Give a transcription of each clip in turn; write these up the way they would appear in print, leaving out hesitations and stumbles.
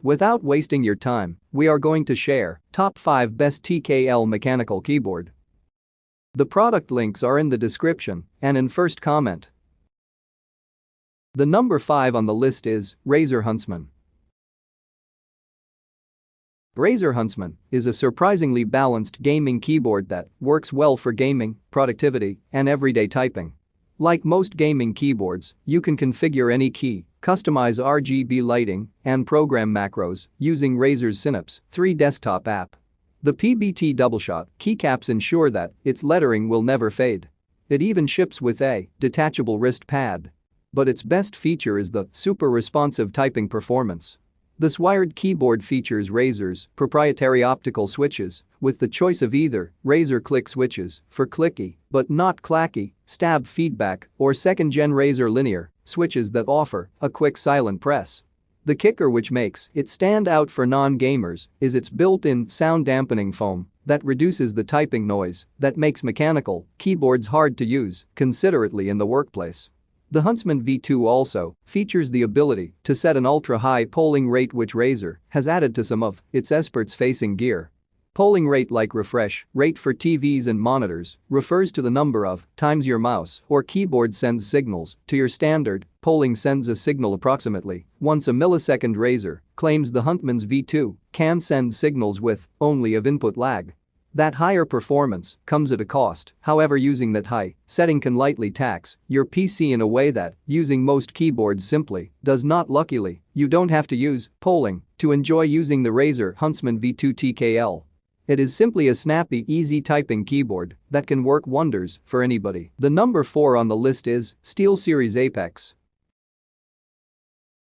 Without wasting your time, we are going to share top 5 best TKL mechanical keyboard. The product links are in the description and in first comment. The number 5 on the list is Razer Huntsman. Razer Huntsman is a surprisingly balanced gaming keyboard that works well for gaming, productivity, and everyday typing. Like most gaming keyboards, you can configure any key, customize RGB lighting, and program macros using Razer's Synapse 3 desktop app. The PBT double-shot keycaps ensure that its lettering will never fade. It even ships with a detachable wrist pad. But its best feature is the super responsive typing performance. This wired keyboard features Razer's proprietary optical switches with the choice of either Razer click switches for clicky but not clacky stab feedback or second-gen Razer linear switches that offer a quick silent press. The kicker which makes it stand out for non-gamers is its built-in sound dampening foam that reduces the typing noise that makes mechanical keyboards hard to use considerately in the workplace. The Huntsman V2 also features the ability to set an ultra-high polling rate which Razer has added to some of its experts-facing gear. Polling rate like refresh rate for TVs and monitors refers to the number of times your mouse or keyboard sends signals to your standard. Polling sends a signal approximately once a millisecond. Razer claims the Huntsman's V2 can send signals with only of input lag. That higher performance comes at a cost, however using that high setting can lightly tax your PC in a way that using most keyboards simply does not. Luckily, you don't have to use polling to enjoy using the Razer Huntsman V2 TKL. It is simply a snappy, easy typing keyboard that can work wonders for anybody. The number 4 on the list is SteelSeries Apex.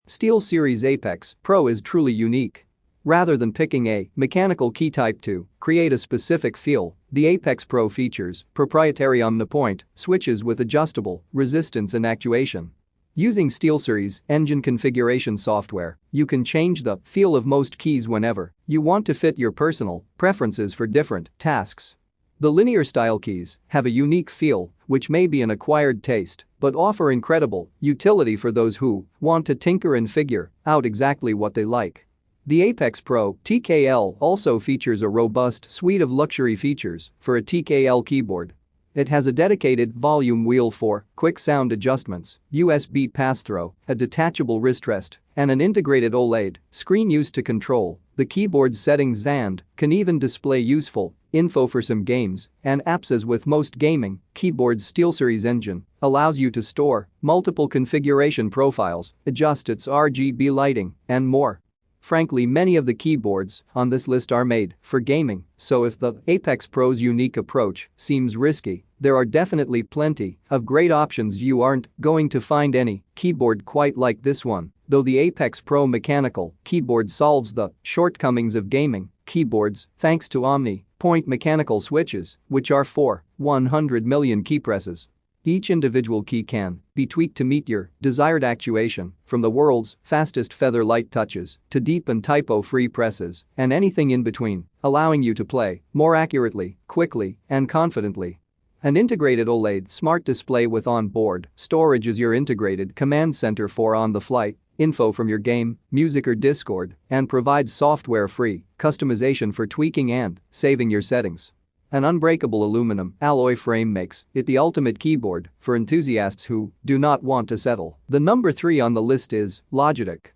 SteelSeries Apex Pro is truly unique. Rather than picking a mechanical key type to create a specific feel, the Apex Pro features proprietary on-the-point switches with adjustable resistance and actuation. Using SteelSeries engine configuration software, you can change the feel of most keys whenever you want to fit your personal preferences for different tasks. The linear style keys have a unique feel, which may be an acquired taste, but offer incredible utility for those who want to tinker and figure out exactly what they like. The Apex Pro TKL also features a robust suite of luxury features for a TKL keyboard. It has a dedicated volume wheel for quick sound adjustments, USB pass-through, a detachable wrist rest, and an integrated OLED screen used to control the keyboard's settings and can even display useful info for some games and apps. As with most gaming keyboards, SteelSeries engine allows you to store multiple configuration profiles, adjust its RGB lighting, and more. Frankly, many of the keyboards on this list are made for gaming, so if the Apex Pro's unique approach seems risky, there are definitely plenty of great options. You aren't going to find any keyboard quite like this one, though the Apex Pro mechanical keyboard solves the shortcomings of gaming keyboards thanks to omni-point mechanical switches, which are for 100 million key presses. Each individual key can be tweaked to meet your desired actuation, from the world's fastest feather light touches to deep and typo-free presses and anything in between, allowing you to play more accurately, quickly, and confidently. An integrated OLED smart display with on-board storage is your integrated command center for on-the-fly info from your game, music, or Discord, and provides software-free customization for tweaking and saving your settings. An unbreakable aluminum alloy frame makes it the ultimate keyboard for enthusiasts who do not want to settle. The number 3 on the list is Logitech.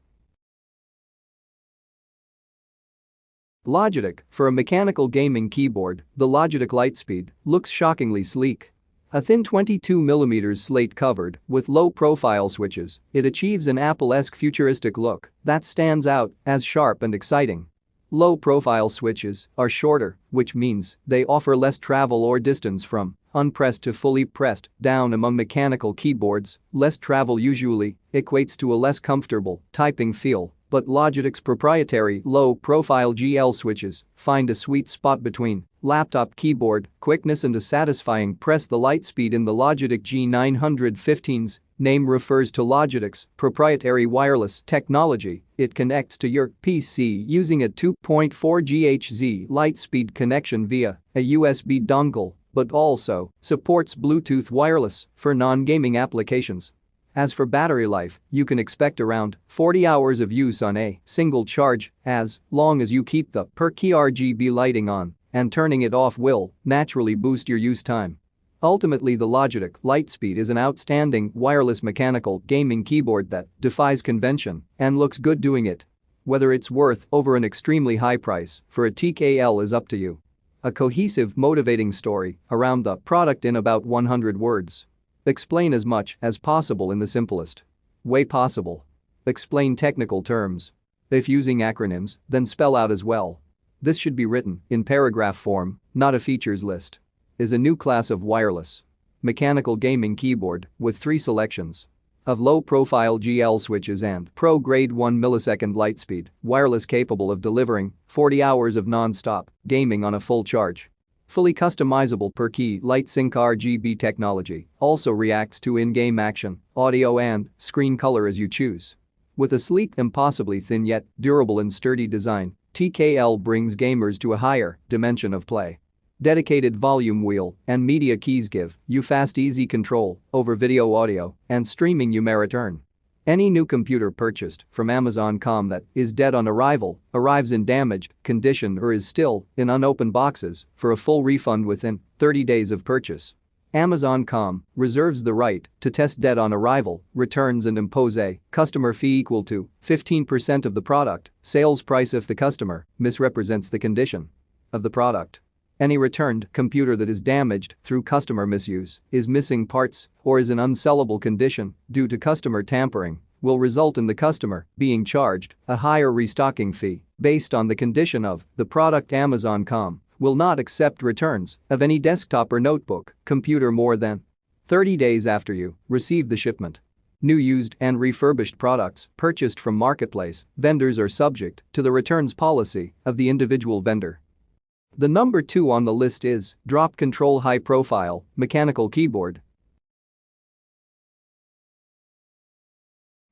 Logitech, for a mechanical gaming keyboard, the Logitech Lightspeed looks shockingly sleek. A thin 22mm slate covered with low-profile switches, it achieves an Apple-esque futuristic look that stands out as sharp and exciting. Low-profile switches are shorter, which means they offer less travel or distance from unpressed to fully pressed down. Among mechanical keyboards, less travel usually equates to a less comfortable typing feel, but Logitech's proprietary low-profile GL switches find a sweet spot between laptop keyboard quickness and a satisfying press. The Lightspeed in the Logitech G915's name refers to Logitech's proprietary wireless technology. It connects to your PC using a 2.4 GHz Lightspeed connection via a USB dongle, but also supports Bluetooth wireless for non-gaming applications. As for battery life, you can expect around 40 hours of use on a single charge, as long as you keep the per-key RGB lighting on, and turning it off will naturally boost your use time. Ultimately, the Logitech Lightspeed is an outstanding wireless mechanical gaming keyboard that defies convention and looks good doing it. Whether it's worth over an extremely high price for a TKL is up to you. A cohesive, motivating story around the product in about 100 words. Explain as much as possible in the simplest way possible. Explain technical terms. If using acronyms, then spell out as well. This should be written in paragraph form, not a features list. Is a new class of wireless mechanical gaming keyboard with 3 selections of low-profile GL switches and pro-grade 1 millisecond light speed, wireless capable of delivering 40 hours of non-stop gaming on a full charge. Fully customizable per-key light sync RGB technology also reacts to in-game action, audio and screen color as you choose. With a sleek, impossibly thin yet durable and sturdy design, TKL brings gamers to a higher dimension of play. Dedicated volume wheel and media keys give you fast, easy control over video, audio, and streaming you may return. Any new computer purchased from Amazon.com that is dead on arrival, arrives in damaged condition, or is still in unopened boxes for a full refund within 30 days of purchase. Amazon.com reserves the right to test dead on arrival returns and impose a customer fee equal to 15% of the product sales price if the customer misrepresents the condition of the product. Any returned computer that is damaged through customer misuse, is missing parts, or is in unsellable condition due to customer tampering will result in the customer being charged a higher restocking fee based on the condition of the product. Amazon.com will not accept returns of any desktop or notebook computer more than 30 days after you receive the shipment. New, used, and refurbished products purchased from marketplace vendors are subject to the returns policy of the individual vendor. The number 2 on the list is Drop Control High Profile Mechanical Keyboard.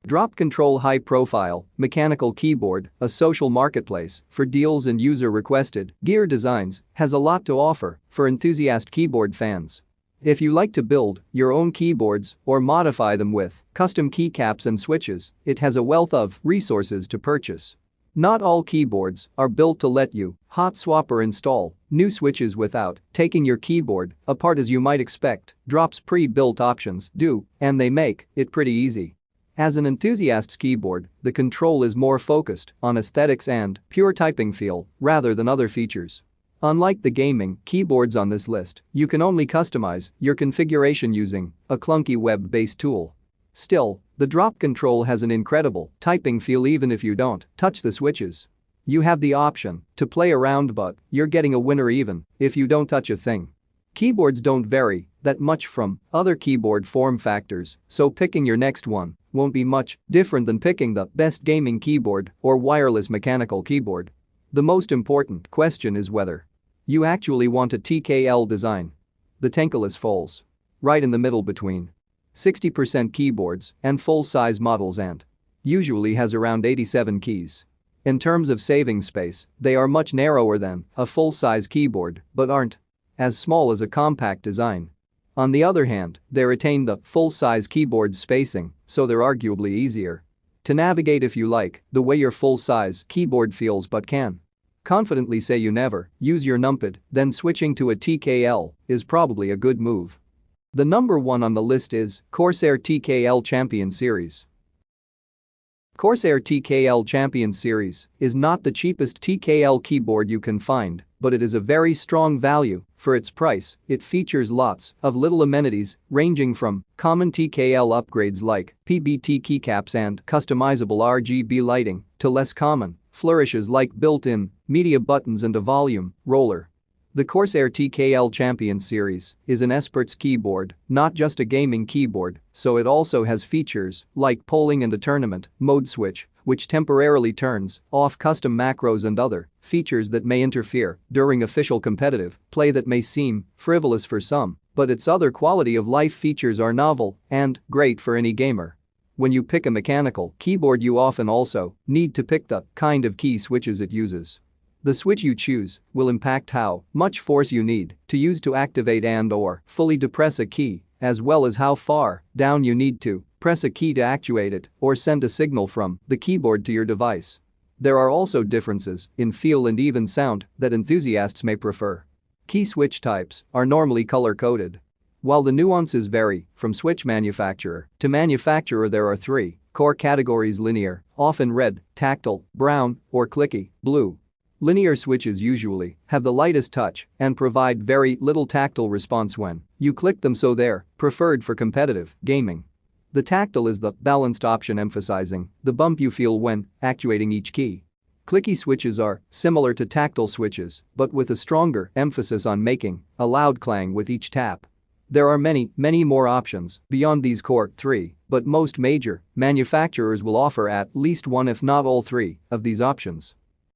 Drop Control High Profile Mechanical Keyboard, a social marketplace for deals and user-requested gear designs, has a lot to offer for enthusiast keyboard fans. If you like to build your own keyboards or modify them with custom keycaps and switches, it has a wealth of resources to purchase. Not all keyboards are built to let you hot swap or install new switches without taking your keyboard apart as you might expect. Drop's pre-built options do, and they make it pretty easy. As an enthusiast's keyboard, the Control is more focused on aesthetics and pure typing feel rather than other features. Unlike the gaming keyboards on this list, you can only customize your configuration using a clunky web-based tool. Still, the Drop Control has an incredible typing feel even if you don't touch the switches. You have the option to play around, but you're getting a winner even if you don't touch a thing. Keyboards don't vary that much from other keyboard form factors, so picking your next one won't be much different than picking the best gaming keyboard or wireless mechanical keyboard. The most important question is whether you actually want a TKL design. The tankless falls right in the middle between 60% keyboards and full-size models and usually has around 87 keys. In terms of saving space, they are much narrower than a full-size keyboard but aren't as small as a compact design. On the other hand, they retain the full-size keyboard spacing, so they're arguably easier to navigate if you like the way your full-size keyboard feels but can confidently say you never use your numpad, then switching to a TKL is probably a good move. The number 1 on the list is Corsair TKL Champion Series. Corsair TKL Champion Series is not the cheapest TKL keyboard you can find, but it is a very strong value for its price. It features lots of little amenities ranging from common TKL upgrades like PBT keycaps and customizable RGB lighting to less common flourishes like built-in media buttons and a volume roller. The Corsair TKL Champion Series is an expert's keyboard, not just a gaming keyboard, so it also has features like polling and a tournament mode switch, which temporarily turns off custom macros and other features that may interfere during official competitive play that may seem frivolous for some, but its other quality of life features are novel and great for any gamer. When you pick a mechanical keyboard, you often also need to pick the kind of key switches it uses. The switch you choose will impact how much force you need to use to activate and/or fully depress a key, as well as how far down you need to press a key to actuate it or send a signal from the keyboard to your device. There are also differences in feel and even sound that enthusiasts may prefer. Key switch types are normally color-coded. While the nuances vary from switch manufacturer to manufacturer, there are three core categories: linear, often red, tactile, brown, or clicky, blue. Linear switches usually have the lightest touch and provide very little tactile response when you click them, so they're preferred for competitive gaming. The tactile is the balanced option, emphasizing the bump you feel when actuating each key. Clicky switches are similar to tactile switches but with a stronger emphasis on making a loud clang with each tap. There are many more options beyond these core three, but most major manufacturers will offer at least one if not all three of these options.